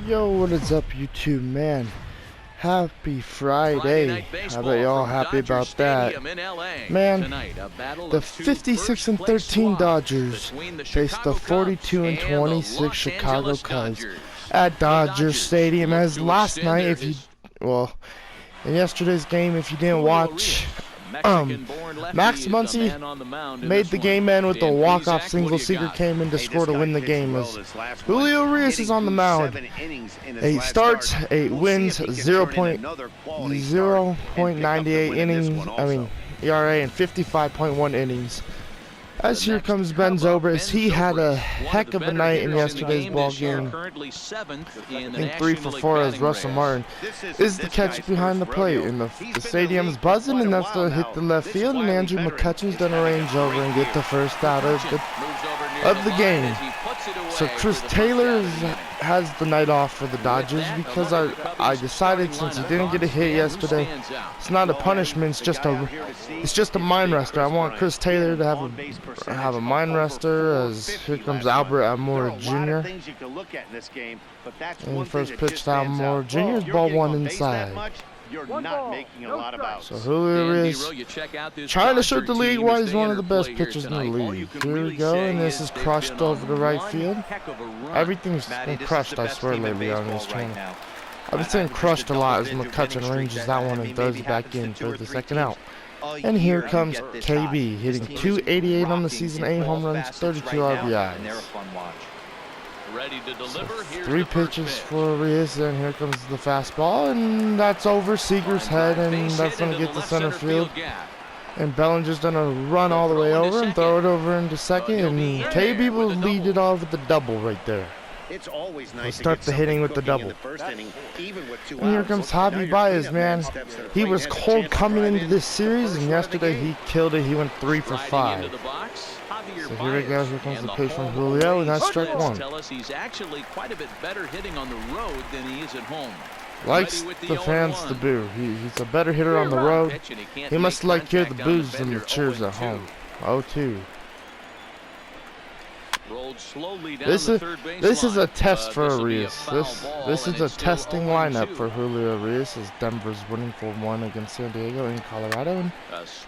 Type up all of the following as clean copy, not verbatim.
Yo, what is up, YouTube, man? Happy Friday. I bet y'all happy about that. Man, the 56-13 Dodgers faced the 42-26 Chicago Cubs at Dodger Stadium. As last night, in yesterday's game, if you didn't watch, Max Muncy made the game end with a walk-off single. Seager came in to score to win the game. As Julio Urias is on the mound. 8 starts, 8 wins, 0.98 innings. ERA and 55.1 innings. As here comes Ben Zobrist, he had a heck of a night in yesterday's ball game. I think 3 for 4 as Russell Martin is the catch behind the plate. And the stadium's buzzing, and that's to hit the left field. And Andrew McCutchen's gonna range over and get the first out of the game. So Chris Taylor has the night off for the Dodgers because I decided, since he didn't get a hit yesterday, it's not a punishment. It's just a mind rester. I want Chris Taylor to have a mind rester. As here comes Albert Almora Jr. And the first pitch to Almora Jr. is ball 1 inside. So Julio Urias trying to shoot the league why he's one of the best pitchers in the league. Here we go, and this is crushed over the right field. Everything's been crushed, I swear, lately on this channel. I've been saying crushed a lot as McCutchen ranges that one and throws it back in for the second out. And here comes KB, hitting .288 on the season, 8 home runs, 32 RBIs. Ready to deliver. So 3 pitches for Urias, and here comes the fastball, and that's over Seager's head, and that's going to get to center field. And Bellinger's going to run all the way over and throw it over into second, and KB will lead it off with the double right there. We'll start the hitting with the double. And here comes Javi Baez, man. He was cold coming into this series, and yesterday he killed it. He went 3 for 5. So here we go. Here comes the pitch from Julio, and that's strike 1. Tell us he's actually quite a bit better hitting on the road than he is at home. Likes the fans to boo. He's a better hitter on the road. He must like hear the boos than the cheers at home. 0-2. This is a test for Urias. This is a testing lineup for Julio Urias, as Denver's winning 4-1 against San Diego in Colorado, and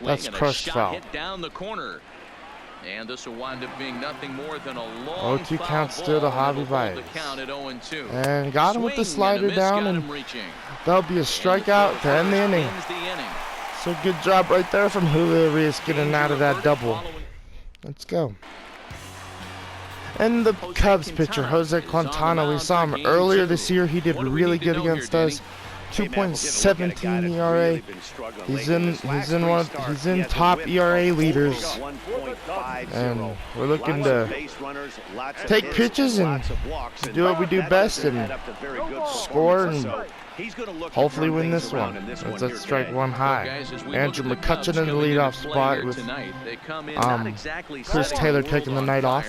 that's crushed foul. And this will wind up being nothing more than a long 0-2 count still to Javi Baez. And got him with the slider down, and that'll be a strikeout to end the inning. So good job right there from Julio Urias getting out of that double. Let's go. And the Cubs pitcher, Jose Quintana, we saw him earlier this year. He did really good against us. 2.17 ERA. He's in top ERA leaders, and we're looking to take pitches and do what we do best and score and hopefully win this one. Let's strike 1 high. Andrew McCutchen in the leadoff spot with Chris Taylor taking the night off.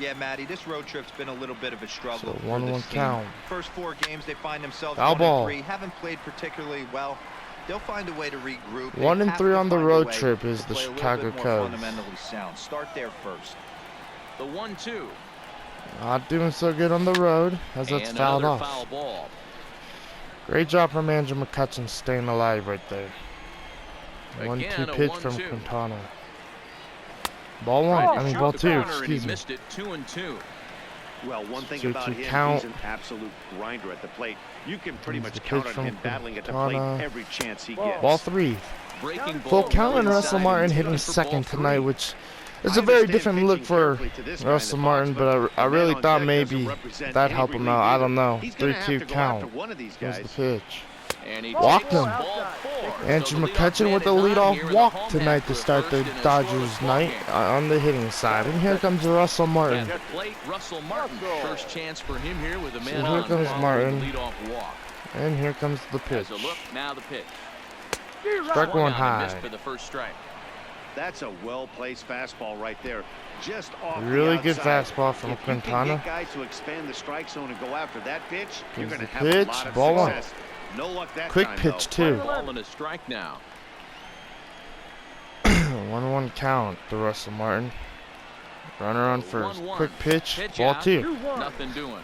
Yeah, Matty, this road trip's been a little bit of a struggle. So 1-1 count. First 4 games, they find themselves Foul 1-3. Haven't played particularly well. They'll find a way to regroup. 1-3 on the road trip is the Chicago Cubs. Fundamentally sound. Start there first. The 1-2. Not doing so good on the road, as that's fouled off. Great job from Andrew McCutchen staying alive right there. 1-2 pitch from Quintana. Ball 2, excuse me. Missed it 2-2. Well, one thing about him, he's an absolute grinder at the plate. You can pretty much count on him battling at the plate every chance he gets. Ball 3. Full count, and Russell Martin hitting second tonight, which is a very different look for Russell Martin, but I really thought maybe that'd help him out. I don't know. 3-2 count. Here's the pitch. Walked him. Andrew McCutchen with the leadoff walk tonight to start the Dodgers night on the hitting side. And here comes Russell Martin. First chance for him here with a man so here comes Martin. And here comes the pitch. Now the pitch. Strike 1 high. For the first strike. That's a well-placed fastball right there. Just off really good fastball from Quintana. Get guys to expand the strike zone and go after that pitch, you're going to have pitch, a lot of ball 1. success. No luck that quick time, pitch though. 2. Ball and a strike now. 1-1 count to Russell Martin. Runner on first. Quick pitch. Ball out. 2. Nothing doing.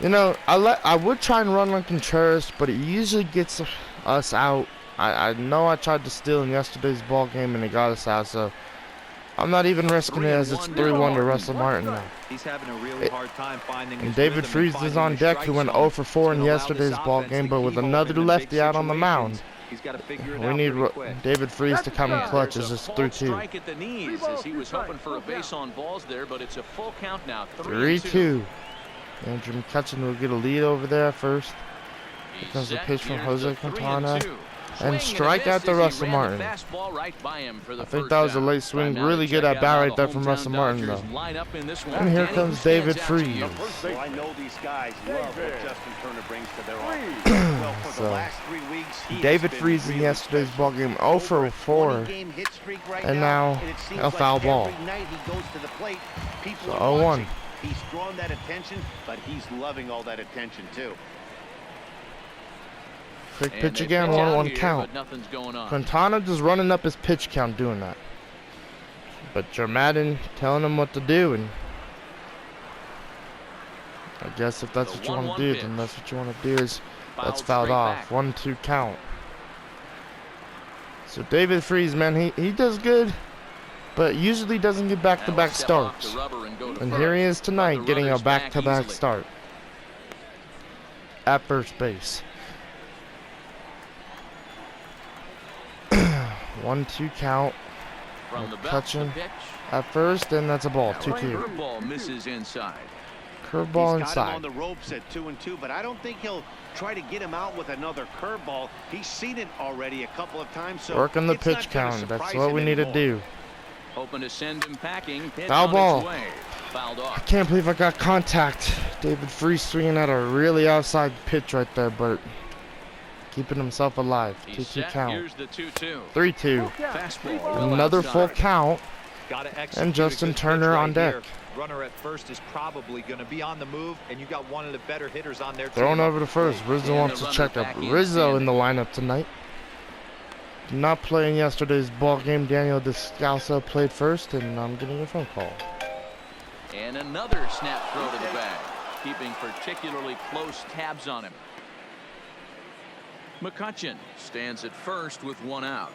You know, I would try and run on Contreras, but it usually gets us out. I know I tried to steal in yesterday's ball game and it got us out, so I'm not even risking it as it's 3-1 to Russell Martin now. He's having a really hard time finding And David Freese is on deck, who went 0 for 4 in yesterday's ball game, but with another lefty out on the mound. We need David Freese to come in clutch as it's 3-2. Strike at the knees as he was hoping for a base on balls there, but it's a full count now. 3-2. Andrew McCutcheon will get a lead over there first. Here comes the pitch from Jose Quintana. And strike out to Russell Martin. I think that was a late swing. Really good at bat right there from Russell Martin, though. And here comes David Freese. Well, I know these guys love what Justin Turner brings to their offense. Well, for the last 3 weeks, David Freese in yesterday's ball game 0 for 4. And now a foul ball. So 0-1. He's drawn that attention, but he's loving all that attention too. Quick pitch again, 1-1 count. Quintana just running up his pitch count doing that. But Joe Madden telling him what to do, and I guess if that's what you want to do, then that's what you want to do. Is that's fouled off. 1-2 count. So David Freese, man, he does good, but usually doesn't get back-to-back starts. And here he is tonight, getting a back-to-back start at first base. 1-2 count. McCutcheon at first, and that's a ball. 2-2. Curveball misses inside. Curveball He's got him inside. on the ropes at 2-2, but I don't think he'll try to get him out with another curveball. He's seen it already a couple of times. So working the pitch count. That's what we need to do. Hoping to send him packing. Foul ball. Fouled off. I can't believe I got contact. David Freese swinging at a really outside pitch right there, but keeping himself alive. 2-2 count. Here's the 2-2. 3-2. Fastball. Another full count. And Justin Turner on deck. Runner at first is probably going to be on the move, and you got one of the better hitters on there. Thrown over to first. Rizzo wants to check up. Rizzo in the lineup tonight. Not playing yesterday's ball game. Daniel Descalso played first, and I'm getting a phone call. And another snap throw to the bag, keeping particularly close tabs on him. McCutcheon stands at first with 1 out.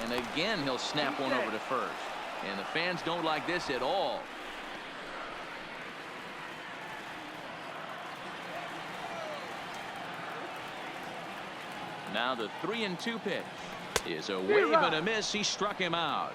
And again, he'll snap one over to first. And the fans don't like this at all. Now the 3-2 pitch is a wave and a miss. He struck him out.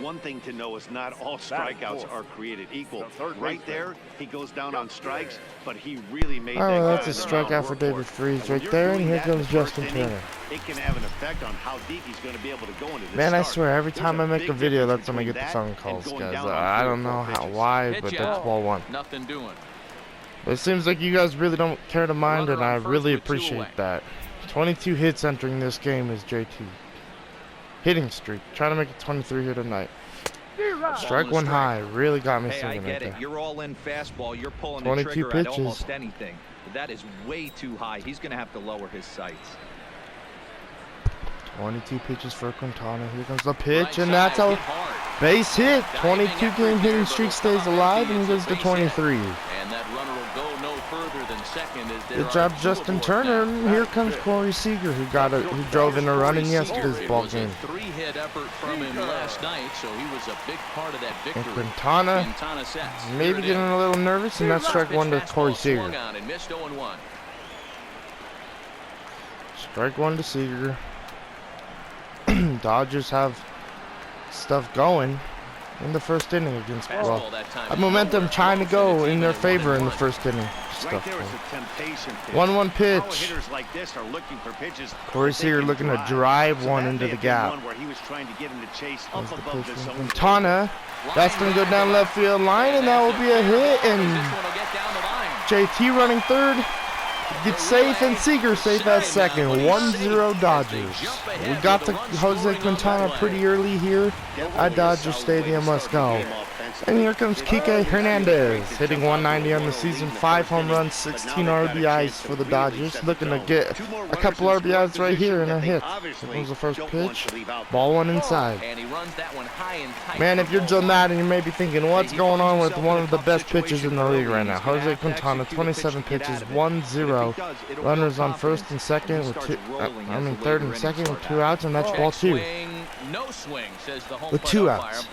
One thing to know is not all strikeouts are created equal. Right there, he goes down on strikes, but he really made that. Oh, that's a strikeout for David Freese right there, and here comes Justin Turner. It can have an effect on how deep he's going to be able to go into this. Man, I swear, every time I make a video, that's when I get the phone calls, guys. I don't know why, but that's ball 1. Nothing doing. But it seems like you guys really don't care to mind, and I really appreciate that. 22 hits entering this game is JT. Hitting streak. Trying to make it 23 here tonight. Strike 1 high. Really got me thinking right there. You're all in fastball. You're pulling 22 the trigger pitches. at almost anything. But that is way too high. He's going to have to lower his sights. 22 pitches for Quintana. Here comes the pitch, and that's a base hit. 22 game hitting streak stays alive and goes to 23. And that runner will go no further than second. Good job, Justin Turner. And here comes Corey Seager, who drove in a run in yesterday's ball game. It was a 3-hit effort from him last night, so he was a big part of that victory. And Quintana maybe getting a little nervous, and that's strike 1 to Corey Seager. Strike 1 to Seager. Dodgers have stuff going in the first inning against, well, a momentum trying to go in their favor in the first inning. Stuff 1-1 pitch. Corey Seager looking to drive one into the gap. Quintana, that's going to go down left field line, and that will be a hit. And JT running third. Gets safe, and Seager safe at second. 1-0 Dodgers. We got to Jose Quintana pretty early here at Dodger Stadium. Let's go. And here comes Kike Hernandez, hitting 190 on the season, 5 home runs, 16 RBIs for the Dodgers. Looking to get a couple RBIs right here in a hit. That was the first pitch. Ball 1 inside. Man, if you're Joe Madden, you may be thinking, what's going on with one of the best pitchers in the league right now? Jose Quintana, 27 pitches, 1-0. Runners on first and second with third and second with 2 outs, and that's ball 2. With 2 outs.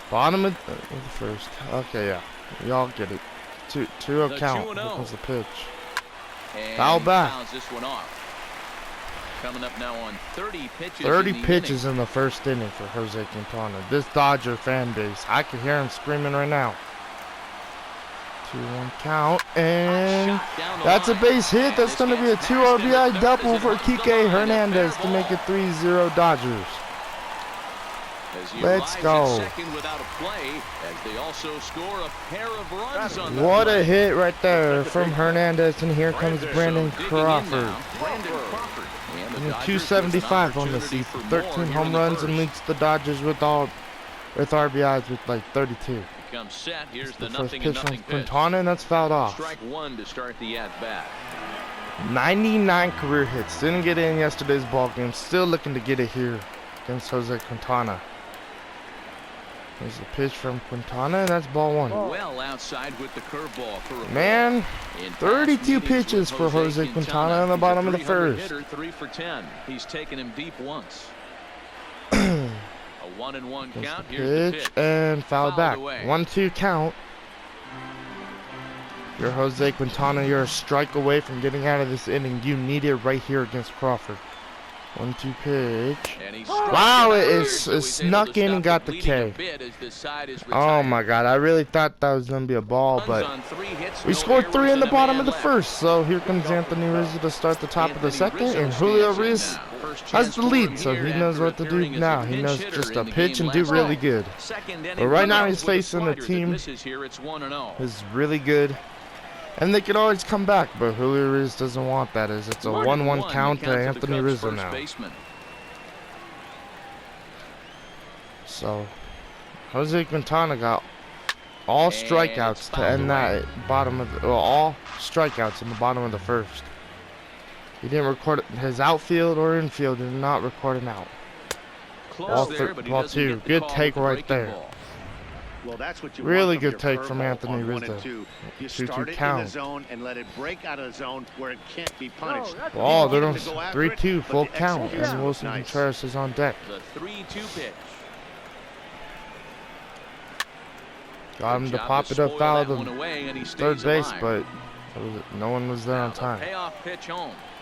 Bottom of the first. Okay, yeah. Y'all get it. 2-0 count. Here comes the pitch. Foul back. Coming up now on 30 pitches. 30 pitches in the first inning for Jose Quintana. This Dodger fan base. I can hear him screaming right now. 2-1 count. And that's a base hit. That's going to be a 2 RBI double for Kike Hernandez to make it 3-0 Dodgers. Let's go. What a hit right there from Hernandez, and here comes Brandon Crawford. 275 on the season, 13 home runs, and leads the Dodgers with RBIs with like 32. Here's the first pitch from Quintana, and that's fouled off. Strike 1 to start the at-bat. 99 career hits. Didn't get it in yesterday's ball game. Still looking to get it here against Jose Quintana. There's the pitch from Quintana, and that's ball 1. Well outside with the curveball for a man, 32 pitches for Jose Quintana in the bottom of the first. Hitter, 3 for 10. He's taken him deep once. A 1-1 count. Here's the pitch and fouled back. 1-2 count. You're Jose Quintana. You're a strike away from getting out of this inning. You need it right here against Crawford. 1-2 pitch. Wow, it snuck in and got the K. Oh my God, I really thought that was going to be a ball, but we scored 3 in the bottom of the first. So here comes Anthony Rizzo to start the top of the second, and Julio Reyes has the lead, so he knows what to do now. He knows just to pitch and do really good. But right now he's facing a team is really good. And they can always come back, but Julio Reyes doesn't want that. It's a 1-1 count to Anthony Rizzo now. So, Jose Quintana got all strikeouts to end that bottom of the, all strikeouts in the bottom of the first. He didn't record his outfield or infield, did not record an out. Ball 2, good take right there. Well, that's what you really want good take from Anthony Rizzo. 2-2 count. In the zone and let it break out of the zone where it can't be punished. Oh, they're on 3-2 full count, and Wilson Contreras is on deck. The 3-2 pitch. Got him to pop it up out of the third base, but no one was there on time.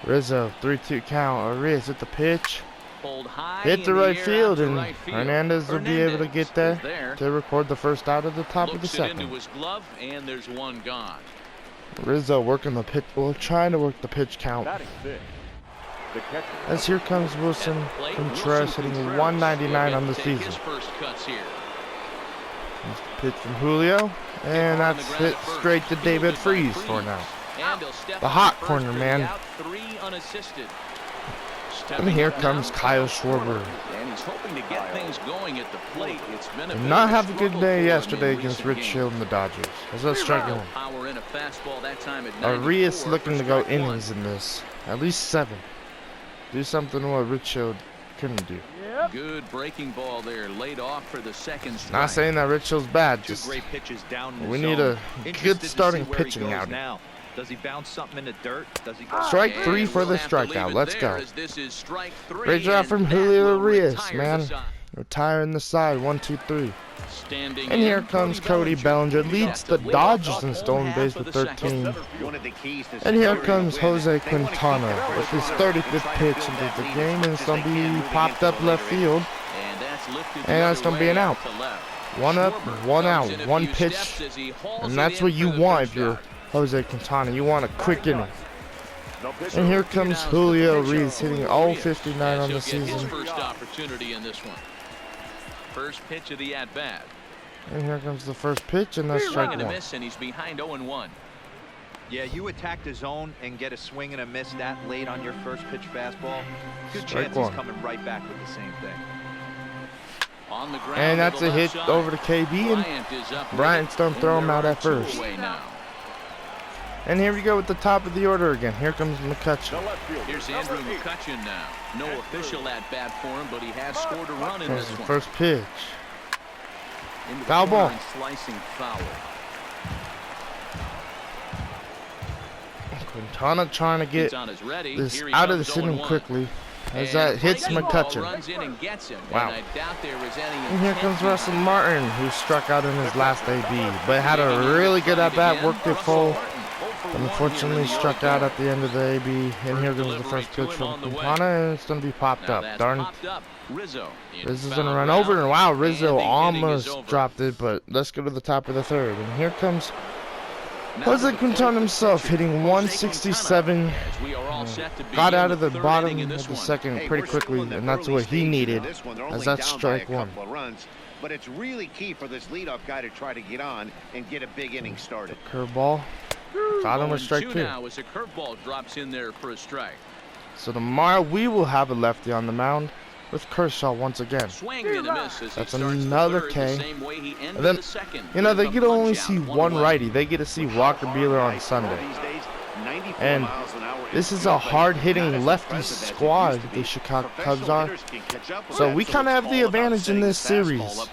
Rizzo, 3-2 count. Reyes at the pitch. Hit the right field, and Hernandez will be able to get there to record the first out of the top of the second. And there's one gone. Rizzo working the pitch, well, trying to work the pitch count. As here comes Wilson Contreras hitting 199 on the season. Pitch from Julio, and that's hit straight to David Freese for now. The hot corner, man. And here comes Kyle Schwarber. And he's hoping to get things going at the plate. It's been did not have a good day yesterday against Rich Shield and the Dodgers. As that's striking him. Reyes looking to go innings in this. At least 7. Do something what Rich Shield couldn't do. Good breaking ball there, laid off for the second strike. Not saying that Rich Shield's bad. Just we need a good starting pitching out. Does he bounce something in the dirt? Does he strike 3 for the strikeout. Let's go. Great job from Julio Reyes, man. Retiring the side. 1-2-3. And here comes Cody Bellinger. Leads the Dodgers in stolen base with 13. And here comes Jose Quintana with his 35th pitch into the game, and it's going to be popped up left field. And that's going to be an out. 1 up, 1 out, 1 pitch, and that's what you want if you're Jose Quintana. You want a quick inning. And here comes Julio Reyes hitting all 59 on the season. First opportunity in this one. First pitch of the at-bat. And here comes the first pitch, and that's strike 1. And he's behind 0-1. Yeah, you attack the zone and get a swing and a miss that late on your first pitch fastball. Good chance he's coming right back with the same thing. On the ground, and that's a hit over to KB, and Bryant's done throw him out at first. And here we go with the top of the order again. Here comes McCutcheon. Here's Andrew McCutcheon now. No official at bat for him, but he has scored a run in this one. First pitch. Foul ball. Slicing foul. Quintana trying to get this out of the inning quickly as that hits McCutcheon. Wow. And here comes Russell Martin, who struck out in his last AB, but had a really good at-bat, worked it full, but unfortunately struck out at the end of the AB. And here comes the first pitch from Quintana, and it's going to be popped up. Darn it. Rizzo's going to run over, and wow, Rizzo almost dropped it, but let's go to the top of the third. And here comes Jose Quintana himself, hitting 167, got out of the bottom of the second pretty quickly, and that's what he needed, as that's strike one. But it's really key for this leadoff guy to try to get on and get a big inning started. Curveball, got him with strike two. Now as a curveball drops in there for a strike. So tomorrow we will have a lefty on the mound with Kershaw once again. That's another K. And then, you know, they get to only see one righty. They get to see Walker Buehler on Sunday. And this is a hard-hitting lefty squad the Chicago Cubs are. So we kind of have the advantage in this series.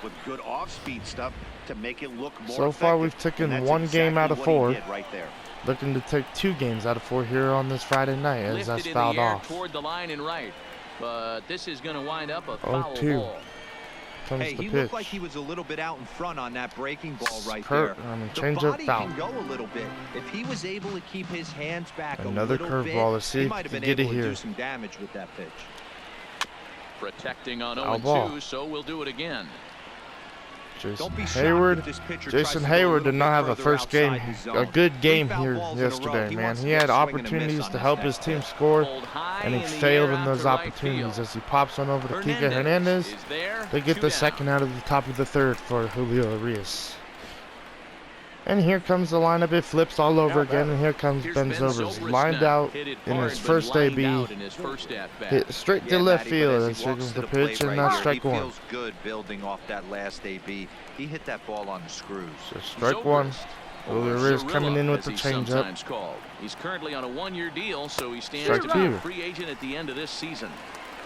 So far we've taken one game out of four. Looking to take 2 games out of 4 here on this Friday night as that's fouled off. But this is going to wind up a foul ball. Hey, he looked like he was a little bit out in front on that breaking ball right there. Change up foul. Go a little bit. If he was able to keep his hands back another curveball. Let's see if he can get it here. Do some damage with that pitch. Protecting on 0-2, so we'll do it again. Jason Hayward did not have a good game here yesterday, man. He had opportunities to help his team score, and he failed in those opportunities as he pops one over to Kike Hernandez. They get the second out of the top of the third for Julio Urias. And here comes the lineup. It flips all over again, and here comes Ben Zobrist, lined out in his first AB, hit straight to left field. And here comes the pitch, and that's strike one. Feels good building off that last AB. He hit that ball on the screws. So strike one. Julio Urias coming in with the changeup. He's currently on a 1-year deal, so he stands to be a free agent at the end of this season.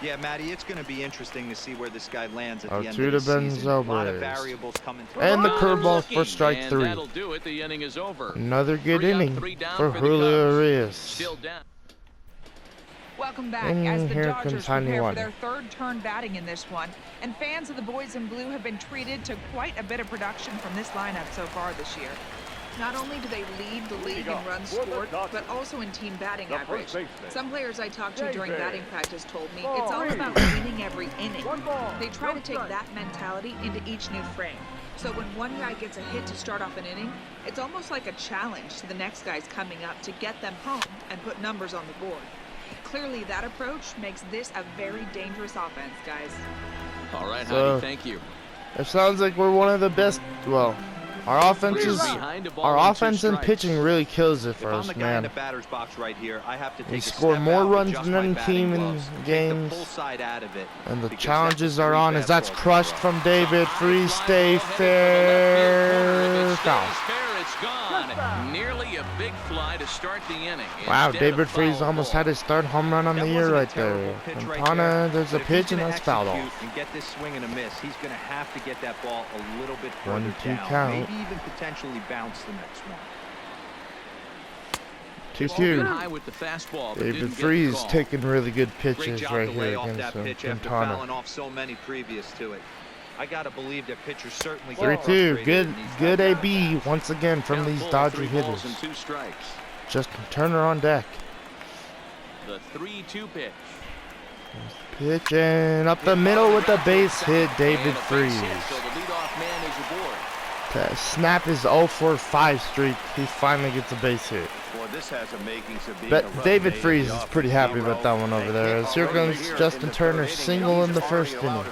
Yeah, Matty, it's going to be interesting to see where this guy lands at the end of the season. A lot of variables coming through. And the curveball for strike 3. That'll do it. The inning is over. Another good inning for Julio Urias. Welcome back as the Dodgers prepare for their third turn batting in this one. And fans of the boys in blue have been treated to quite a bit of production from this lineup so far this year. Not only do they lead the league in runs scored, but also in team batting average. Some players I talked to during batting practice told me it's all about winning every inning. They try to take that mentality into each new frame. So when one guy gets a hit to start off an inning, it's almost like a challenge to the next guys coming up to get them home and put numbers on the board. Clearly, that approach makes this a very dangerous offense, guys. All right, Heidi, thank you. It sounds like we're one of the best, well, our offense and pitching really kills it for us, man. We score more runs than any team in games, and the challenges are on as that's crushed from David Freese. Stay fair. Foul. Nearly a big fly to start the inning. Wow, David Freese almost had his third home run on the year right there. Quintana, there's a pitch and that's fouled off. And get this swing and a miss. He's going to have to get that ball a little bit further 1-2 count. Maybe even potentially bounce the next one. 2-2. David Freese taking really good pitches right here against Quintana. Off so many previous to it. I gotta believe that pitchers certainly 3-2. Good AB once again from these Dodger hitters. Justin Turner on deck. The 3-2 pitch. Pitching up the middle with the base hit, David Freese. to snap his 0-4-5 streak. He finally gets a base hit. Boy, this has the makings of being But David Freese is pretty happy about that one over there. As here comes Justin Turner, single in the first inning.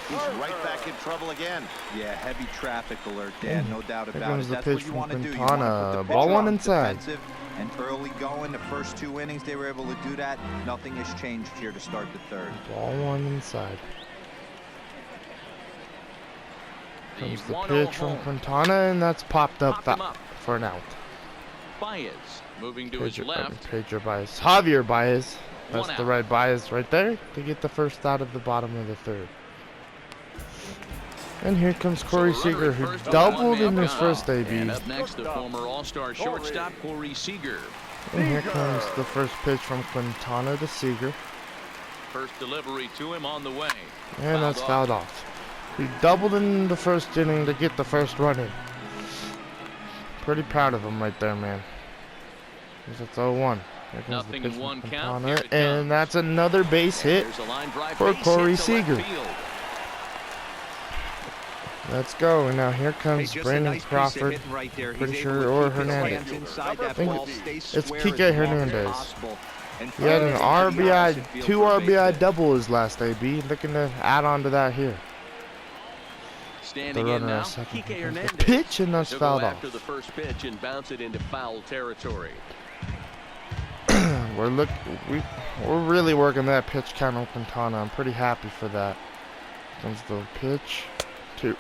He's right back in trouble again. Yeah, heavy traffic alert, Dan, no doubt Here about comes it. the That's pitch what you from want to do. You Quintana. want to put the Ball pitcher one on inside. defensive and early going. The first 2 innings, they were able to do that. Nothing has changed here to start the third. Ball one inside. The Comes the 1-0 pitch from home. Quintana, and that's popped up, Popped him up. for an out. Baez moving to his left. Pedro Baez. Javier Baez. That's One the out. right Baez right there to get the first out of the bottom of the third. And here comes Corey So a runner Seager, at who first with doubled one in man his down. first AB. And up next, the former All-Star shortstop, Corey Seager. And here comes the first pitch from Quintana to Seager. First delivery to him on the way. And that's fouled off. He doubled in the first inning to get the first run in. Pretty proud of him right there, man. It's 0-1. Here comes Nothing the in pitch one from count. Quintana, Here it and comes. that's another base hit There's a line drive for base Corey hit to left Seager. field. Let's go. And now here Hey, comes just a Brandon nice piece of Crawford. hitting right there. Pretty He's sure, able to or keep his Hernandez. hands inside that I think ball, stay it's square Kike as long as Hernandez. possible, and He had an fire it into the RBI, opposite field 2 for a base RBI hit. double his last AB. Looking to add on to that here. The Standing in runner now, at second. Kike Here comes Hernandez. the pitch, and that's He'll go fouled after off. the first pitch and bounce it into foul territory. We're really working that pitch count on Quintana. I'm pretty happy for that. Comes the pitch. 1-1.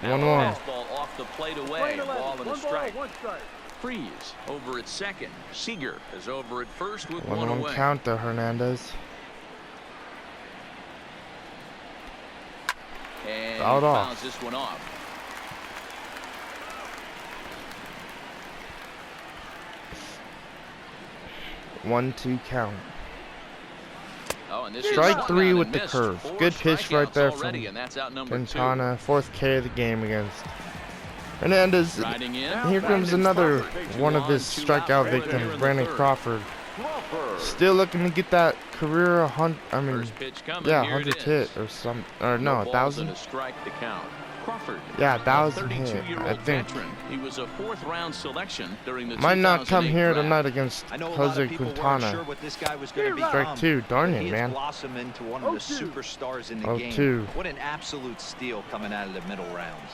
Fastball off the plate away. Ball and a strike. Freeze over at second. Seager is over at first with one 1-1 away. count to Hernandez. And Fouled he off. fouls this one off. One-two count. Oh, and this Strike is three swung with on the and curve. missed. 4 Good pitch right strikeouts there already, from and that's out number 2. Quintana. 4th K of the game against Hernandez. Riding in. And here comes Brandon another Crawford. one of his 2 out strikeout right there victims, in Brandon the third. Crawford. Still looking to get that career First pitch coming. yeah, Here it 100th is. hit or some, or no, Balls 1,000. and a strike to count. Crawford, Yeah, a 1,000 hit, 32-year-old I think. veteran. He was a 4th-round selection during the Might not come 2008 here draft. tonight against I know a lot Jose of people weren't Quintana. sure what this guy was going to become. Strike 2, darn but it, he has man. blossomed into one of the superstars in the 0-2. game. What an absolute steal coming out of the middle rounds.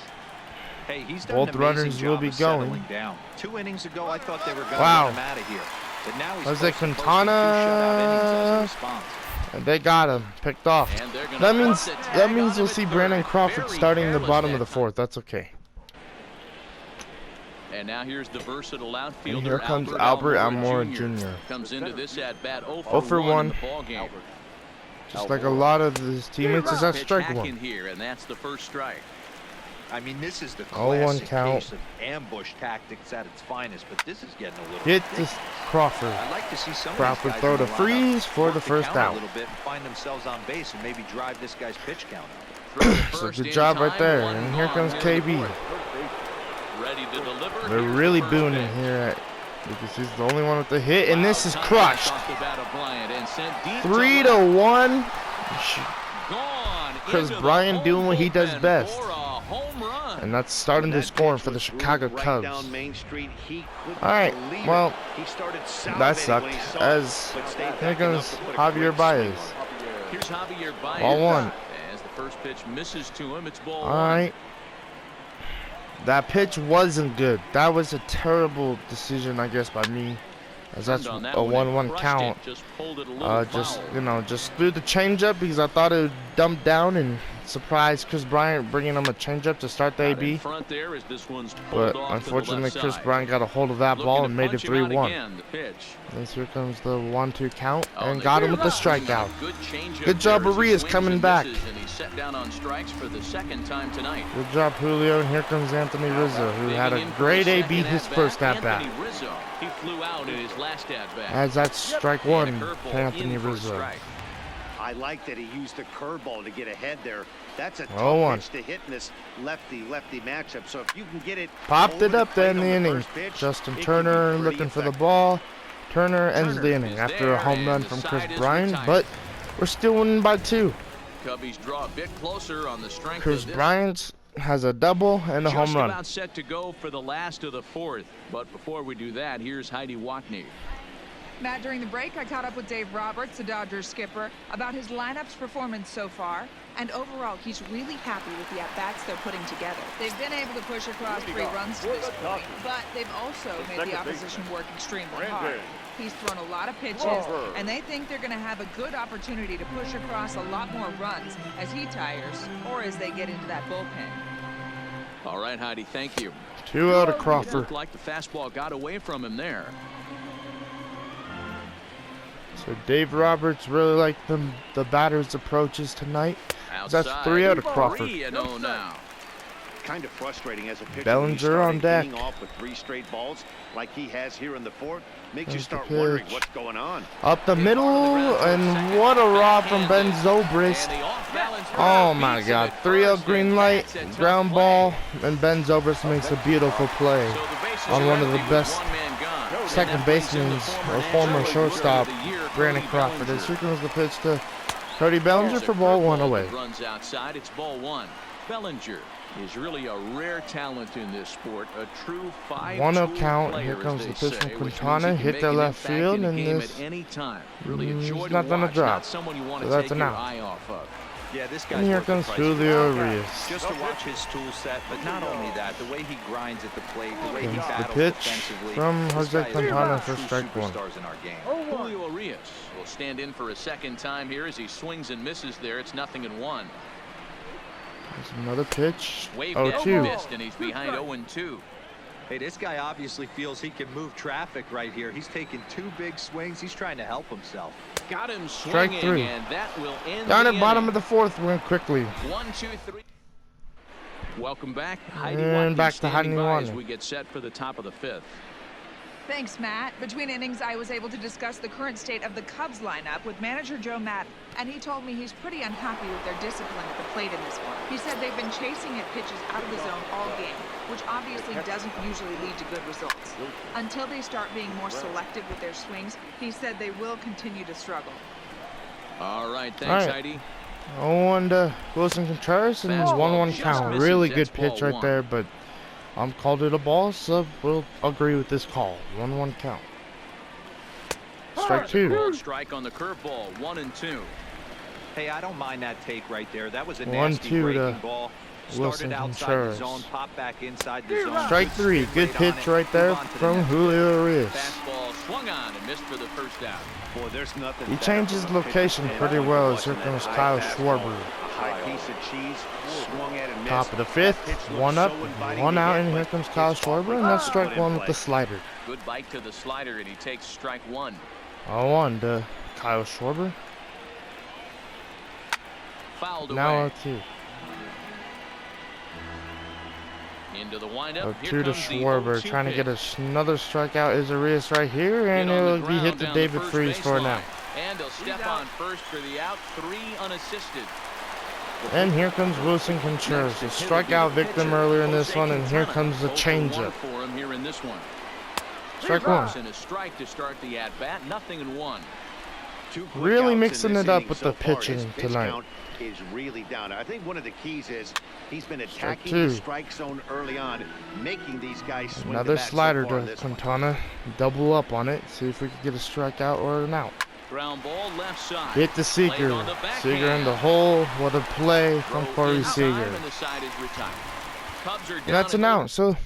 Hey, he's done Both an amazing runners will job be of settling going. down. 2 innings ago, I thought they were going to Wow. get him out of here. But now he's Jose close to posting 2 Quintana. shutout innings as a response. And they got him picked off. And they're gonna That put means the tag on you'll him see at Brandon third. Crawford Very starting the careless bottom of that the time. 4th. That's okay. And now here's the versatile outfielder. And here comes Albert Almora Jr. Comes into this at bat 0 0 for 1. in the ball game. Just like a lot of his teammates, is that Pitch strike hack in 1. here, and that's the first strike. I mean, this is the 0-1 classic count. case of ambush tactics at its finest, but this is getting a little Hit ridiculous. this Crawford. I'd like to see some Crawford of these guys throw in to the lineup Freeze for work the first count out. a little bit and find themselves on base and maybe drive this guy's pitch count up. Throw to So first good in job right time, there. 1 And here gone comes here in the KB. fourth. Ready to deliver. They're Here's really the first booing pitch. here because he's the only one with the hit, and this is Wow, crushed. off the bat of Bryant and sent deep to 3-1. Gone Chris into the Bryant home doing what he does bullpen best. for a home run. And that's starting to score for the Chicago Cubs. All right, well, that sucked. As here goes Javier Baez. Here's Javier Baez. Ball 1. As the first pitch misses to him, it's ball All 1. right. That pitch wasn't good. That was a terrible decision, I guess, by me. As that's Turned on that a one and 1-1 crushed count. it, just pulled it a little Just foul. just threw the changeup because I thought it would dump down and surprise Chris Bryant, bringing him a changeup to start the Out in AB. front there as this one's But pulled off to the unfortunately, left Chris side. Bryant got a hold of that ball Looking and to made it punch him out 3-1. again, the pitch. And here comes the 1-2 count Oh, and they got him did with the swing strikeout. a Good, changeup Good job, there as he Arias swings coming and back. misses, and he's set down on strikes for the 2nd time tonight. Good job, Julio. And here comes Anthony Rizzo, who had a Digging in for great the AB second his at-bat, first at-bat. Anthony Rizzo, he flew out in his last at-bat. As that's strike And a 1 curveball to Anthony in for a Rizzo. strike. I like that he used the curveball to get ahead there. That's a tough 0-1. pitch to hit in this lefty-lefty matchup. So if you can get it Popped over it up there in plate the on inning. first pitch, Justin it could be Turner pretty looking for the effective. ball. Turner ends the Turner inning is after a there, home run and the from Chris side is Bryant, retired. but we're still winning by 2. Cubbies draw a bit closer on the strength Chris of this. Bryant, has a double and a home run. Just about set to go for the last of the fourth. But before we do that, here's Heidi Watney. Matt, during the break, I caught up with Dave Roberts, the Dodgers skipper, about his lineup's performance so far. And overall, he's really happy with the at-bats they're putting together. They've been able to push across 3 runs to this point, but they've also made the opposition work extremely hard. He's thrown a lot of pitches, and they think they're going to have a good opportunity to push across a lot more runs as he tires or as they get into that bullpen. All right, Heidi, thank you. 2 out of Crawford. Looked like the fastball got away from him there. So Dave Roberts really liked the batter's approaches tonight. Outside, that's 3 out of Crawford. 3-0 now. Kind of frustrating as a pitcher. Bellinger on deck. Off with 3 straight balls like he has here in the 4th makes you There's start the wondering pitch. what's going on. Up the middle, and what a rob from Ben Zobrist. Oh my God, 3-0 green light, ground ball, and Ben Zobrist makes a beautiful play on one of the best second basemen or former shortstop, Brandon Crawford. As here comes the pitch to Cody Bellinger for ball 1 away. Runs outside, it's ball 1. Bellinger is really a rare talent in this sport, a true 5-tool 1-0 count. player, Here comes the as pitch they from say, which Quintana, means he can hit to make an left impact field, in a and game this at any time. Really a joy he's to not gonna watch, drop. not someone you want So to that's take an your out. eye off of. Yeah, this And guy's here worth the comes price. Julio Urias. Just to watch his tool set, but not only that, the way he grinds at the plate, the way he Here's the battles pitch defensively. from This Jose guy is one of Quintana the for true strike 1. superstars in our game. Julio Urias will stand in for a second time here as he swings and misses there. It's 0-1. There's another pitch. Waved 0-2. missed, and he's behind 0-2. Hey, this guy obviously feels he can move traffic right here. He's taking 2 big swings. He's trying to help himself. Got him Strike swinging, 3. and that will end Down the at bottom inning. of the 4th, went quickly. 1, 2, 3. Welcome back. Heidi And Watkins back to standing Heidi by Watkins. as we get set for the top of the 5th. Thanks, Matt. Between innings, I was able to discuss the current state of the Cubs lineup with manager Joe Madden, and he told me he's pretty unhappy with their discipline at the plate in this one. He said they've been chasing at pitches out of the zone all game, which obviously doesn't usually lead to good results. Until they start being more selective with their swings, he said they will continue to struggle. All right, thanks, All right. Heidi. 0-1 to Wilson Contreras, and it's 1-1 Just count. misses. Really That's good pitch ball right 1. there, but I'm called it a ball, so we'll agree with this call. 1-1 count. Strike 2. Ball strike on the curveball, 1-2. Hey, I don't mind that take right there. That was a 1-2 nasty to breaking ball. Wilson Started outside Contreras. the zone, popped back inside the zone. Strike 3. Good Right on pitch it. right there Move on to the from next. Julio Urias. Fastball swung on and missed for the first out. Boy, there's nothing He better changes from a pitcher location than pretty watching well as here that comes high Kyle fastball, Schwarber. A high piece of cheese, swung at and missed. Top of the That 5th, pitch looked 1 up, so inviting 1 to out, hit, and here but comes Kyle it's awfully Schwarber, and that's tough strike to put 1 in with the play. slider. Good bite to the slider, and he takes strike 1. 0-1 to Kyle Schwarber. Fouled Now away. 0-2. Into the windup. 0-2 Here to comes the Schwarber, 0-2 trying to get pitch. another strikeout. Is Urias right here, and Hit on the it'll be hit ground to down the David first Freese for an baseline. out. And he'll step on first for the out, 3 unassisted. And here comes Wilson Contreras, a strikeout victim earlier in this one, and here comes the changeup. For him here in this one. Strike 1. And a strike to start the at bat, 0-1. Two quick Really outs in mixing this it up inning with so the far. His pitching pitch tonight. count is really down. I think one of the keys is he's been attacking 2. the strike zone early on, making these guys swing Another the bat slider so far in to this one. Quintana. Double up on it. See if we can get a strikeout or an out. Ground ball left side. Hit the Seager. Played on the backhand. Seager in the hole. What a play from Throw Corey inside, Seager. and the side is retired. Cubs are And down that's an at out. So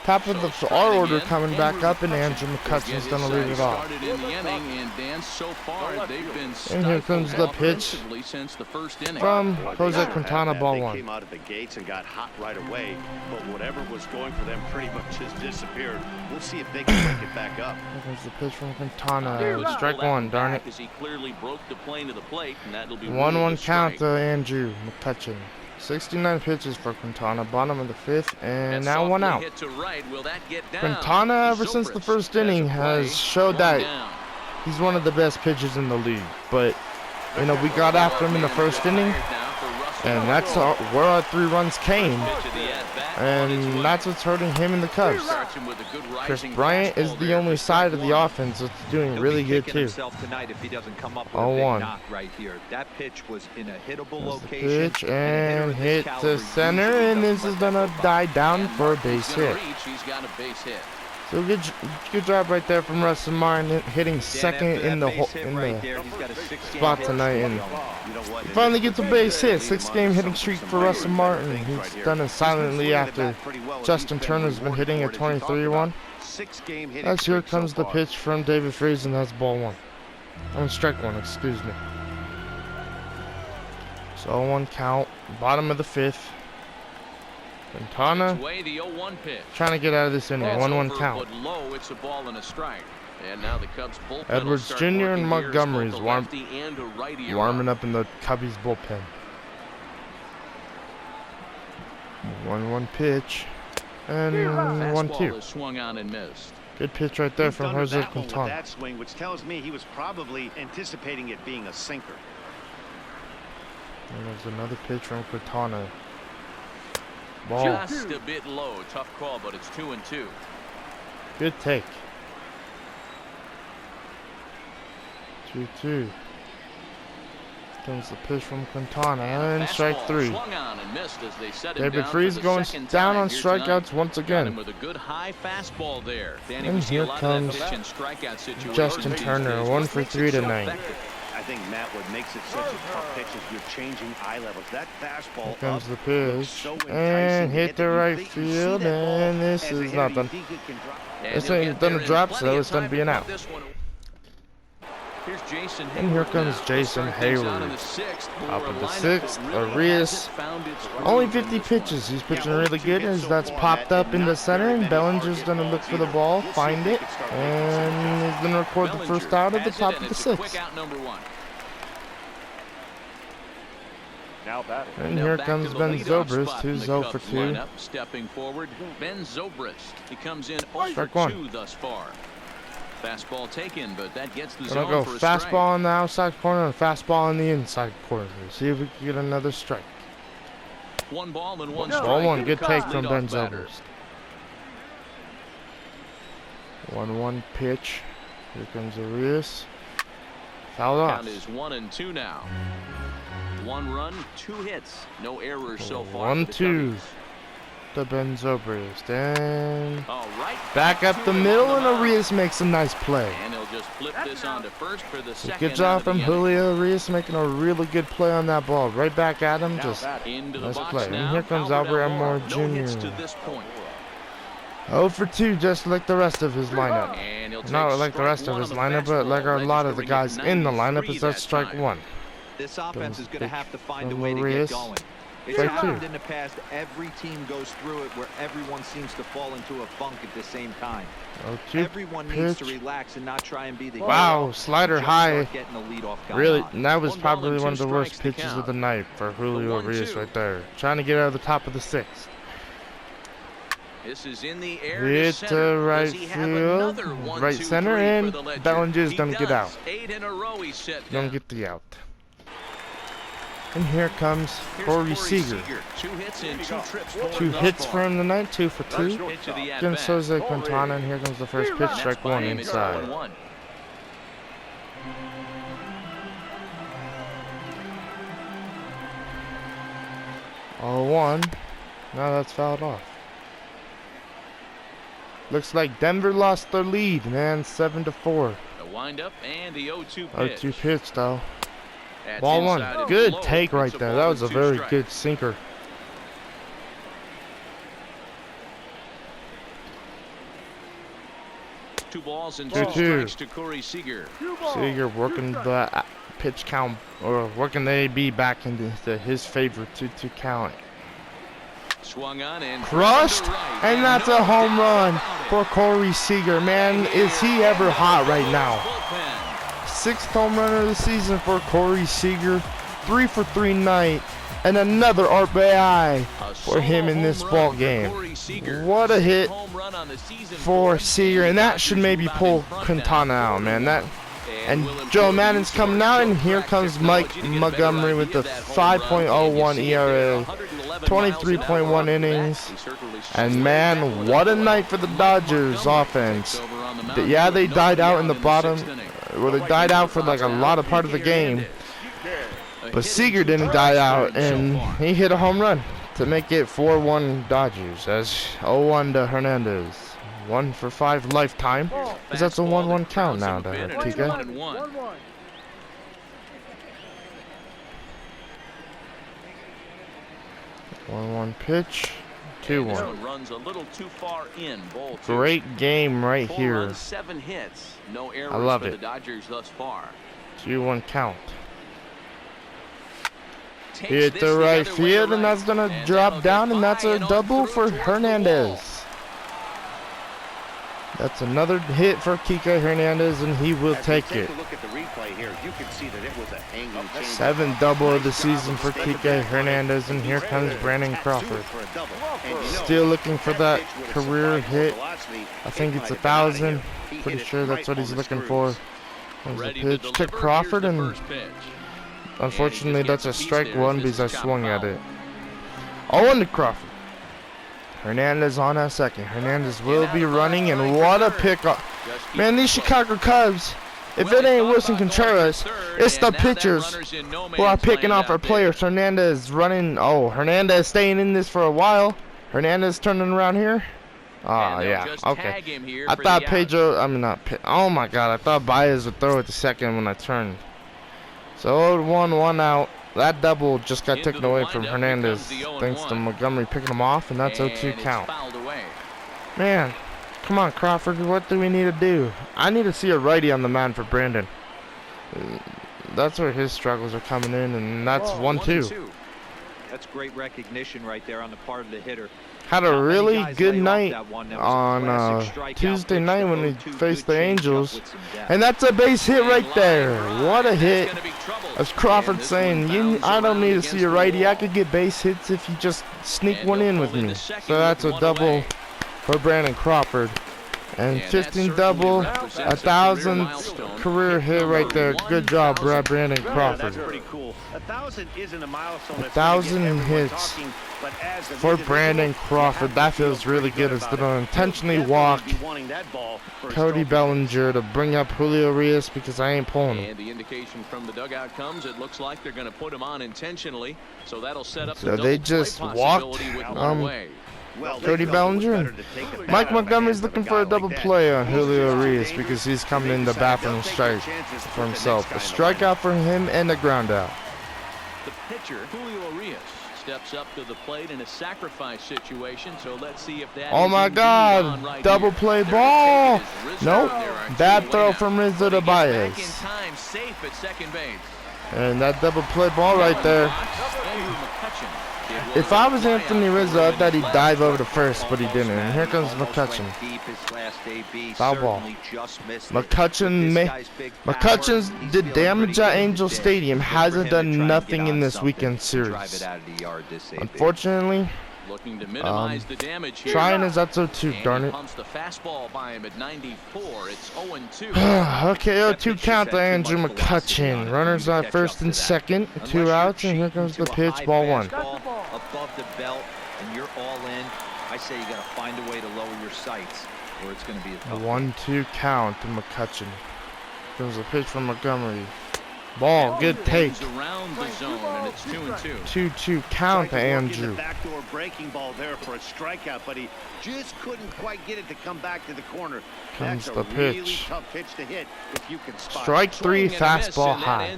top of the our order coming back up, and Andrew Get McCutcheon's his gonna side lead it off. started in the inning, and Dan, so far they've been And here comes the pitch offensively since the first inning. from Well, Jose they Quintana, had ball that. They 1. came out of the gates and got hot right away, but whatever was going for them pretty much just disappeared. We'll see if they can break it back up. Here comes the pitch from Quintana. Good Strike pull that 1, darn it. back as he clearly broke the plane to the plate, and that'll be 1-1 count strike. to Andrew McCutcheon. 69 pitches for Quintana, bottom of the 5th, and That now 1 softly out. hit to right. Will that get down? Quintana, ever since the Zobrist first has inning, a play. has showed One that down. he's one of the best pitchers in the league. But, you know, we got after him in the first inning. Now for And that's where our 3 runs came. And that's what's hurting him and the Cubs. Chris Bryant is the only side of the offense that's doing really good too. 0-1. Right here. That pitch was in a hittable location. Pitch and hit to center, and this is gonna die down for a base hit. So good job right there from Russell Martin, hitting second in the spot tonight, and he finally gets a base hit. 6-game hitting streak for Russell Martin. He's done it silently after Justin Turner's been hitting a 23-1. As here comes the pitch from David Freese, and that's ball 1. On strike 1, excuse me. So 0-1 count, bottom of the 5th. Quintana trying to get out of this inning. 1-1 count. Edwards Jr. and Montgomery's warming up in the Cubbies bullpen. 1-1 pitch and 1-2. Good pitch right there from Jose Quintana. That swing, which tells me he was probably anticipating it being a sinker. And there's another pitch from Quintana. Ball. Just a bit low. Tough call, but it's 2-2. Good take. 2-2. Comes the pitch from Quintana and strike 3. David Freese going down on strikeouts once again. And here comes Justin Turner, 1 for 3 tonight. I think, Matt, what makes it such a tough pitch is you're changing eye levels. That fastball here comes the pitch and hit the right field, and this is not done. This ain't done a drop, so it's done being out. And here comes Jason Hayward. Top of the 6th, Arias. Only 50 pitches. He's pitching really good as that's popped up in the center, and Bellinger's going to look for the ball, find it, and he's going to record the first out at the top of the 6th. And here comes Ben Zobrist, who's 0 for 2. Stepping forward, Ben Zobrist. He comes in 0 for 2 thus far. Fastball taken, but that gets the zone go for a fastball strike. on the outside corner and fastball on the inside corner. See if we can get another strike. 1 ball and 1 strike. Ball 1, good take from Ben Zobrist. 1-1 pitch. Here comes Arias. Fouled off. Count is 1-2 now. 1 run, 2 hits, no errors so far. 1-2 to Ben Zobrist, and back up the middle, and Arias makes a nice play. And he'll just flip this on to first for the second. Good job from Julio Arias making a really good play on that ball. Right back at him, just nice play. And here comes Albert Elmore Jr. 0 for 2, just like the rest of his lineup. Not like the rest of his lineup, but like a lot of the guys in the lineup, is that strike 1. This offense is going to have to find a way to get going. It's happened in the past. Every team goes through it where everyone seems to fall into a funk at the same time. Everyone needs to relax and not try and be the wow, slider high. Really, that was probably one of the worst pitches of the night for Julio Arias right there. Trying to get out of the top of the 6th. This is in the air. Hit to right field, right center, and Bellinger's gonna get out. Gonna get the out. And here comes Corey Seager. 2 hits for him tonight, 2 for 2. Against Jose Quintana, and here comes the first pitch, strike 1 inside. 0-1. Now that's fouled off. Looks like Denver lost their lead, man, 7-4. The windup and the 0-2 pitch. 0-2 pitch, though. Ball 1. Good take right there. That was a very good sinker. Two balls and 2 strikes to Corey Seager. Seager working the pitch count, or working the AB back into his favorite 2-2 count. Swung on and crushed, and that's a home run for Corey Seager. Man, is he ever hot right now. 6th home run of the season for Corey Seager. 3 for 3 night, and another RBI for him in this ball game. What a hit for Seager, and that should maybe pull Quintana out, man. And Joe Maddon's coming out, and here comes Mike Montgomery with the 5.01 ERA, 23.1 innings. And man, what a night for the Dodgers offense. Yeah, they died out in the bottom. Well, they died out for like a lot of part of the game. But Seager didn't die out, and he hit a home run to make it 4-1 Dodgers as 0-1 to Hernandez. 1 for 5 lifetime, because that's a 1-1 count now, TK. 1-1 pitch, 2-1. Runs a little too far in. Great game right here. 7 hits, no errors I love for it. The Dodgers thus far. 2-1 count. Hit the right field, and that's gonna drop down, and that's a double for Hernandez. That's another hit for Kike Hernandez, and he will take it. 7th double of the season for Kike Hernandez, and here comes Brandon Crawford. Still looking for that career hit. I think it's 1,000. Pretty sure that's what he's looking for. There's the pitch to Crawford, and unfortunately that's a strike 1 because I swung at it. 0-1 to Crawford. Hernandez on at second. Hernandez will be running, and what a pickup. Man, these Chicago Cubs, if it ain't Wilson Contreras, it's the pitchers who are picking off our players. Hernandez running. Oh, Hernandez staying in this for a while. Hernandez turning around here. Oh, yeah. Okay. I thought Pedro, I mean, not, oh my God, I thought Baez would throw it to second when I turned. So 0-1, 1 out. That double just got taken away from Hernandez thanks to Montgomery picking him off, and that's 0-2 count. Man, come on, Crawford, what do we need to do? I need to see a righty on the mound for Brandon. That's where his struggles are coming in, and that's 1-2. That's great recognition right there on the part of the hitter. Had a really good night on Tuesday night when we faced the Angels, and that's a base hit right there. What a hit! As Crawford saying, I don't need to see a righty. I could get base hits if you just sneak one in with me. So that's a double for Brandon Crawford. And 15 double, 1,000th career hit right there. Good job, Brandon Crawford. 1,000 hits for Brandon Crawford. That feels really good. It's going to intentionally walk Cody Bellinger to bring up Julio Reyes because I ain't pulling him. And the indication from the dugout comes, it looks like they're going to put him on intentionally. So that'll set up so they just walked Cody Bellinger. Mike Montgomery's looking for a double play on Julio Reyes because he's coming in the bathroom strike for himself. A strikeout for him and a ground out. The pitcher, Julio Reyes, steps up to the plate in a sacrifice situation, so let's see if that. Oh my God, right double play ball. Nope, bad throw from Rizzo to Baez. And that double play ball right there. If I was Anthony Rizzo, I thought he'd dive over to first, but he didn't. And here comes McCutchen. Foul ball. McCutchen did damage at Angel Stadium. Hasn't done nothing in this weekend series. Unfortunately, trying his up 0-2, darn it. Okay, 0-2 count to Andrew McCutchen. Runners on first and second, 2 outs, and here comes the pitch, ball 1. Above the belt, and you're all in. I say you got to find a way to lower your sights, or it's going to be a tough 1-2 count to McCutchen. Comes a pitch from Montgomery. Ball, good take. 2-2 count to Andrew. Backdoor breaking ball there for a strikeout, but he just couldn't quite get it to come back to the corner. Comes That's the a pitch. Really tough pitch to hit if you can spot Strike 3, fastball high.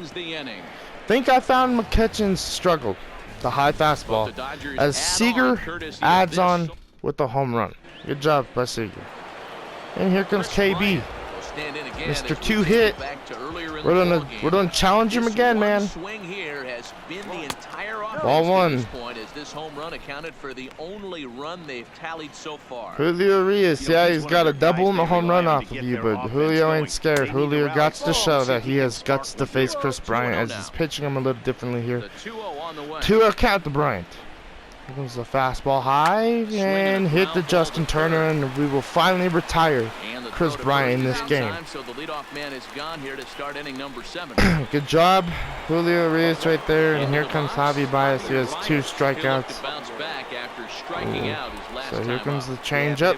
Think I found McCutchen's struggle. The high fastball. As Seager adds on with the home run. Good job by Seager. And here comes KB. Mr. 2 hit. We're gonna challenge him again, man. Ball 1. Julio Reyes, yeah, he's got a double and a home run off of you, but Julio ain't scared. Julio got to show that he has guts to face Chris Bryant as he's pitching him a little differently here. 2-0 count to Bryant. Here comes the fastball high and hit the Justin Turner, and we will finally retire Chris Bryant in this game. So the leadoff man is gone here to start inning number 7. Good job, Julio Reyes right there, and here comes Javi Baez. He has 2 strikeouts. So here comes the changeup.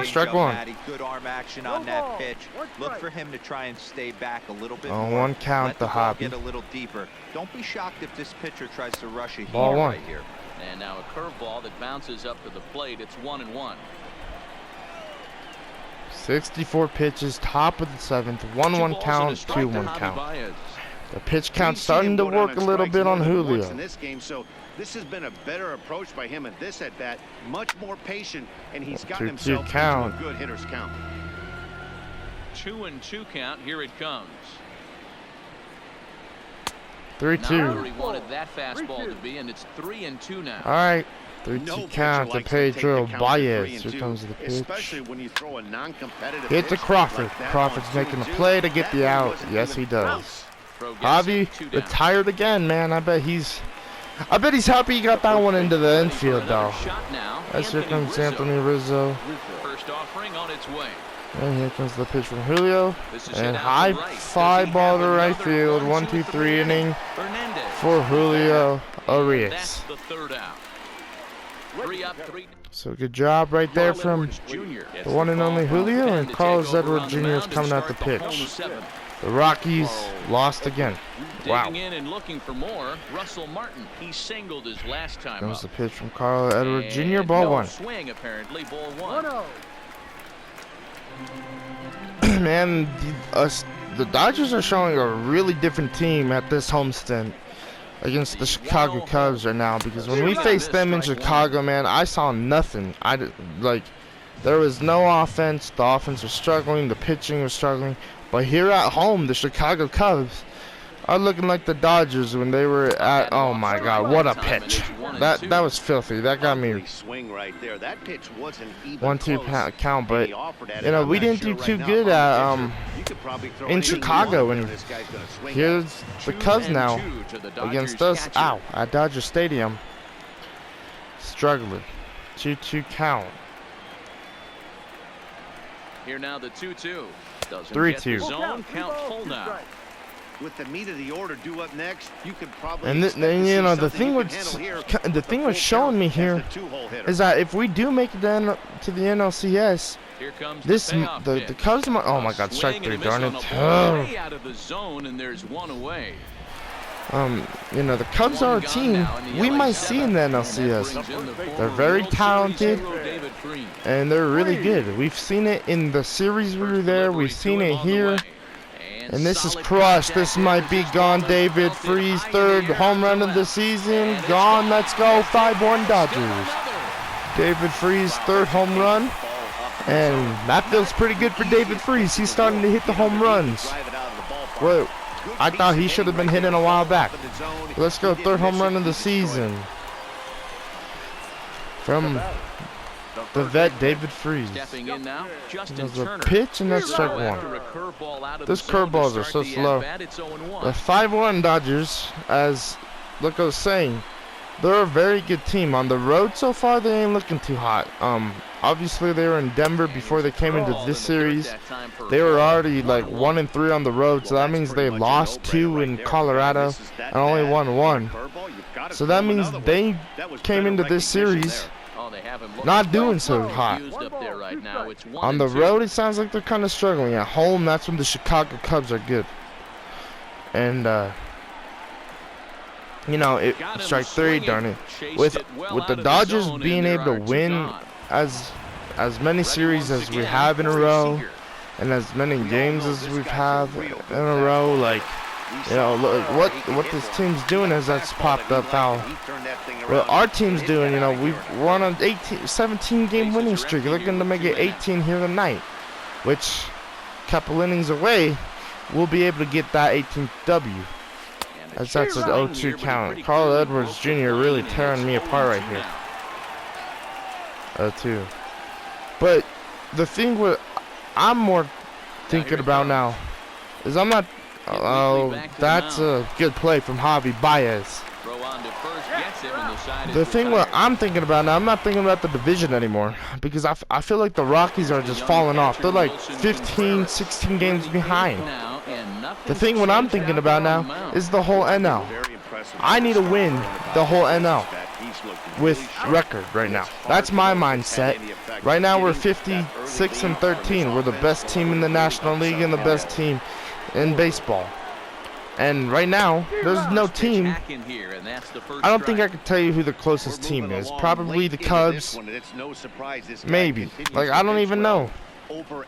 Strike 1. Good arm action on that pitch. Look for him to try and stay back a little bit On more. 1 count, the Hobby. Get a little deeper. Don't be shocked if this pitcher tries to rush a heater Ball 1. right here. And now a curveball that bounces up to the plate. It's 1-1. 64 pitches, top of the 7th, 1-1 count, 2-1 count. The pitch count starting to work a little bit on Julio. In this game, so this has been a better approach by him at this at bat, much more patient, and he's gotten himself into a good hitter's count. 2-2 count. Here it comes. 3-2. Where he wanted that fastball to be, and it's 3-2 now. All right. 3-2 count to Pedro Baez. Here comes the pitch. Especially when you throw a non-competitive hit to Crawford. Crawford's making a play to get the out. Yes, he does. Javi retired again, man. I bet he's happy he got that one into the infield, though. As here comes Anthony Rizzo. First offering on its way. And here comes the pitch from Julio. And high fly ball to right field. 1-2-3 inning for Julio Urias. That's the 3rd out. 3 up, 3. So good job right there from the one and only Julio, and Carlos Edwards Jr. is coming out the pitch. The Rockies lost again. Wow. Digging in and looking for more. Russell Martin, he singled his last time Comes up. the pitch from Carlos Edwards Jr. Ball 1. Swing apparently. Ball 1. Man, the Dodgers are showing a really different team at this homestand against the Chicago Cubs right now, because when we faced them in Chicago, man, I saw nothing. There was no offense. The offense was struggling. The pitching was struggling. But here at home, the Chicago Cubs are looking like the Dodgers when they were at. Oh my God, what a pitch! That was filthy. That got me. Swing right there. That pitch wasn't even 1-2 count, but you know we didn't do too good at in Chicago, and here's the Cubs now against us. Ow, at Dodger Stadium, struggling. 2-2 count. Here now the 2-2. 3-2. Zone count full now. With the meat of the order due up next, you could probably. And you know the thing was showing me here is that if we do make it to the NLCS, the Cubs. Oh my God, strike 3, darn it! Out of the zone, and there's one away. You know the Cubs are a team we might see in the NLCS. They're very talented and they're really good. We've seen it in the series we were there. We've seen it here. And this is crushed. This might be gone. David Freese, 3rd home run of the season. Gone. Let's go. 5-1 Dodgers. David Freese, 3rd home run. And that feels pretty good for David Freese. He's starting to hit the home runs. Well, I thought he should have been hitting a while back. Let's go. 3rd home run of the season from the vet, David Freese. There's a pitch, and that's strike 1. Those curveballs are so slow. The 5-1 Dodgers, as Look, I was saying, they're a very good team. On the road so far, they ain't looking too hot. Obviously, they were in Denver before they came into this series. They were already like 1-3 on the road, so that means they lost 2 in Colorado and only won 1. So that means they came into this series not doing so hot. On the road, it sounds like they're kind of struggling. At home, that's when the Chicago Cubs are good. And you know, strike 3, darn it. With the Dodgers being able to win as many series as we have in a row, and as many games as we've had in a row, like, you know, look, what this team's doing is that's popped up how what our team's doing. You know, we're on an 17-game winning streak, looking to make it 18 here tonight, which a couple innings away, we'll be able to get that 18th W. As that's an 0-2 count. Carl Edwards Jr. really tearing me apart right here. 0-2. But the thing what I'm more thinking about now is I'm not. Oh, that's a good play from Javi Baez. The thing what I'm thinking about now, I'm not thinking about the division anymore, because I feel like the Rockies are just falling off. They're like 15, 16 games behind. The thing what I'm thinking about now is the whole NL. I need to win the whole NL with record right now. That's my mindset. Right now we're 56-13. We're the best team in the National League and the best team in baseball. And right now, there's no team. I don't think I could tell you who the closest team is. Probably the Cubs. Maybe. Like, I don't even know.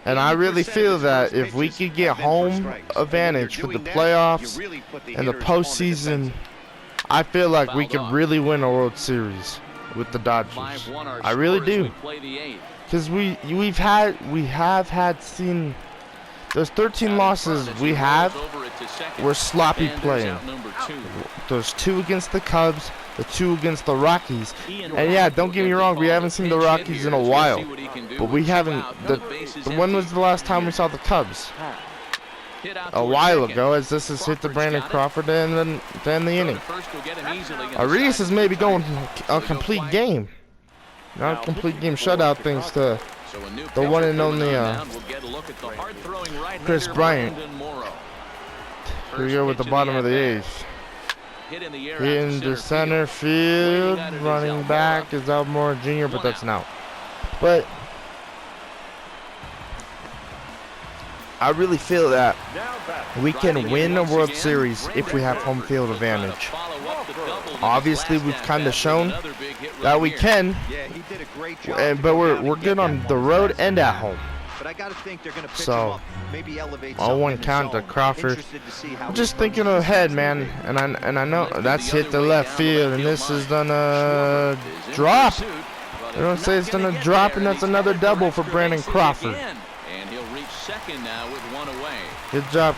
And I really feel that if we could get home advantage for the playoffs and the postseason, I feel like we could really win a World Series with the Dodgers. I really do. Because we have had seen those 13 losses we have. We're sloppy playing. There's 2 against the Cubs, the 2 against the Rockies. And yeah, don't get me wrong, we haven't seen the Rockies in a while. But we haven't. When was the last time we saw the Cubs? A while ago, as this has hit the Brandon Crawford and then the inning. Arias is maybe going a complete game. Not a complete game shutout thanks to the one and only Chris Bryant. Here we go with the bottom of the 8th. Hit into center field. Running back is Almore Jr., but that's an out. But I really feel that we can win a World Series if we have home field advantage. Obviously, we've kind of shown that we can, but we're good on the road and at home. So, 0-1 count to Crawford. I'm just thinking ahead, man, and I know that's hit the left field, and this is gonna drop. They don't say it's gonna drop, and that's another double for Brandon Crawford. Good job,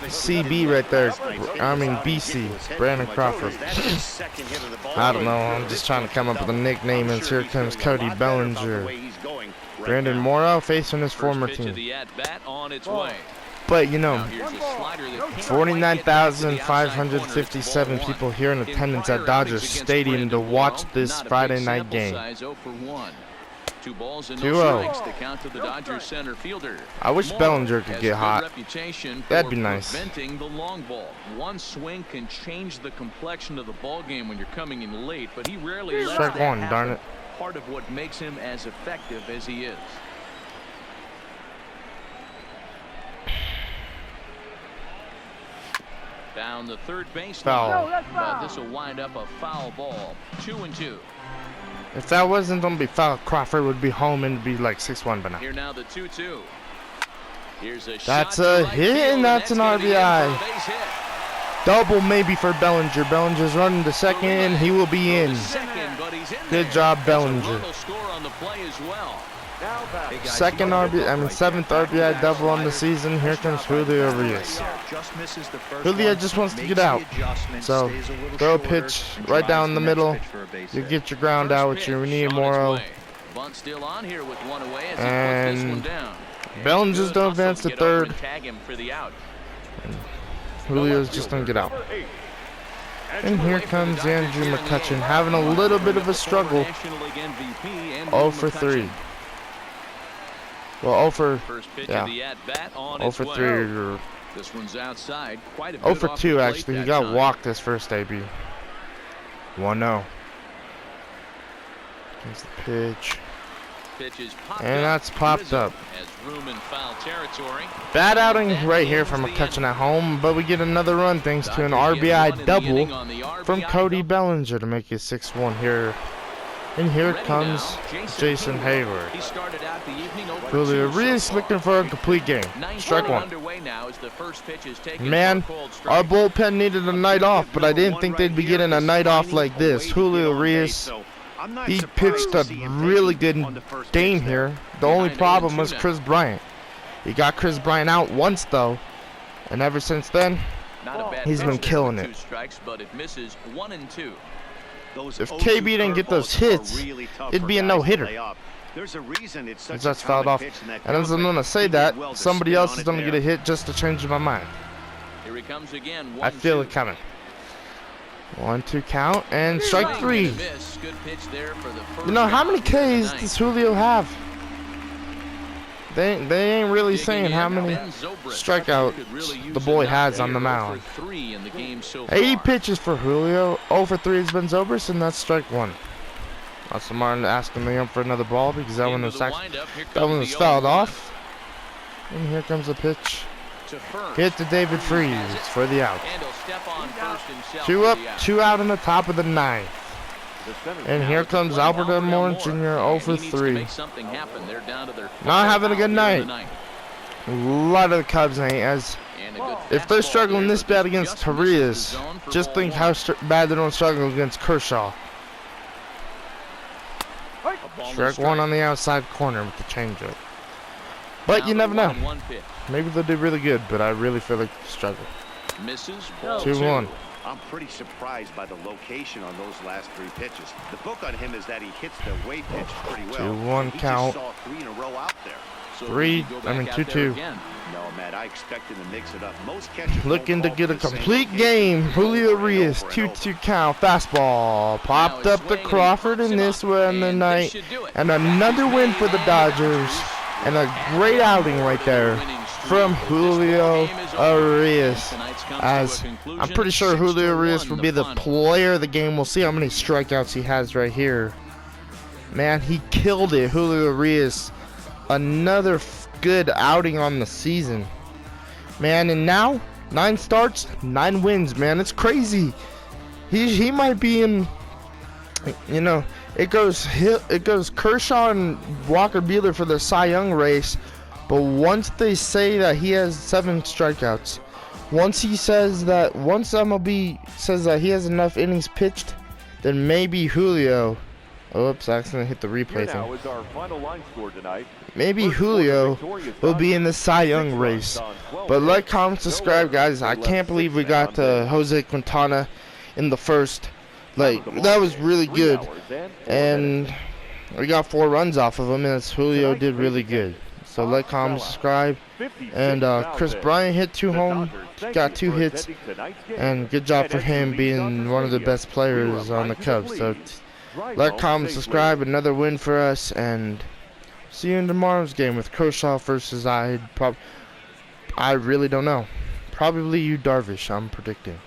CB right there. BC, Brandon Crawford. I don't know, I'm just trying to come up with a nickname, and here comes Cody Bellinger. Brandon Morrow facing his former team. But, you know, 49,557 people here in attendance at Dodger Stadium to watch this Friday night game. 2-0. I wish Bellinger could get hot. That'd be nice. One swing can change the complexion of the ball game when you're coming in late, but he rarely lets Strike one, darn it. Part of what makes him as effective as he is. Down the third base line, but this will wind up a foul ball. 2-2. If that wasn't gonna be foul, Crawford would be home and be like 6-1 by now. Here now the 2-2. Here's a that's a hit and that's an RBI. Double maybe for Bellinger. Bellinger's running to second. He will be in. Good job, Bellinger. Second seventh RBI double on the season. Here comes Julio Arias. Julio just wants to get out. So throw a pitch right down the middle. You get your ground out with your Rene Morrow. And Bellinger's don't advance to third. Julio's just gonna get out. And here comes Andrew McCutchen having a little bit of a struggle. 0 for 3. Well, 0 for 3. This one's outside. 0 for 2 actually. He got walked his first AB. 1-0. Here's the pitch. And that's popped up. Bad outing right here from McCutchen at home, but we get another run thanks to an RBI double from Cody Bellinger to make it 6-1 here. And here comes Jason Hayward. Julio Arias looking for a complete game. Strike one. Man, our bullpen needed a night off, but I didn't think they'd be getting a night off like this. Julio Arias, he pitched a really good game here. The only problem was Chris Bryant. He got Chris Bryant out once though, and ever since then, he's been killing it. If KB didn't get those hits, it'd be a no-hitter. Because that's fouled off. And as I'm going to say that, somebody else is going to get a hit just to change my mind. I feel it coming. 1-2 count and strike 3. You know, how many Ks does Julio have? They ain't really saying how many strikeouts the boy has on the mound. 80 pitches for Julio. 0 for 3 is Ben Zobrist, and that's strike 1. Austin Martin asking him for another ball because that one was fouled off. And here comes the pitch. Hit to David Freese for the out. 2 up, 2 out in the top of the 9th. And here comes Albert Elmore Jr. 0 for 3. Not having a good night. A lot of the Cubs ain't. As if they're struggling this bad against Torres, just think how bad they don't struggle against Kershaw. Strike 1 on the outside corner with the changeup. But you never know. Maybe they'll do really good, but I really feel like they struggle. 2-1. I'm pretty surprised by the location on those last 3 pitches. The book on him is that he hits the way pitch pretty well. 2-1 count. Saw 3 in a row out there. 2-2. No, Matt, I expect him to mix it up. Most catchers looking to get a complete game. Julio Urias, 2-2 count, fastball. Popped up to Crawford in this one the night. And another win for the Dodgers. And a great outing right there from Julio Urias. As I'm pretty sure Julio Urias will be the player of the game. We'll see how many strikeouts he has right here. Man, he killed it, Julio Urias. Another good outing on the season. Man, and now 9 starts, 9 wins, man. It's crazy. He might be in, you know, it goes Kershaw and Walker Buehler for the Cy Young race. But once they say that he has 7 strikeouts, once MLB says that he has enough innings pitched, then maybe Julio. Oops, I accidentally hit the replay thing. Maybe Julio will be in the Cy Young race. But like, comment, subscribe, guys. I can't believe we got Jose Quintana in the first. Like, that was really good. And we got 4 runs off of him, and Julio did really good. So like, comment, subscribe. And Chris Bryant hit 2 home, got 2 hits. And good job for him being one of the best players on the Cubs. So like, comment, subscribe. Another win for us. And see you in tomorrow's game with Kershaw versus I really don't know. Probably Yu Darvish, I'm predicting.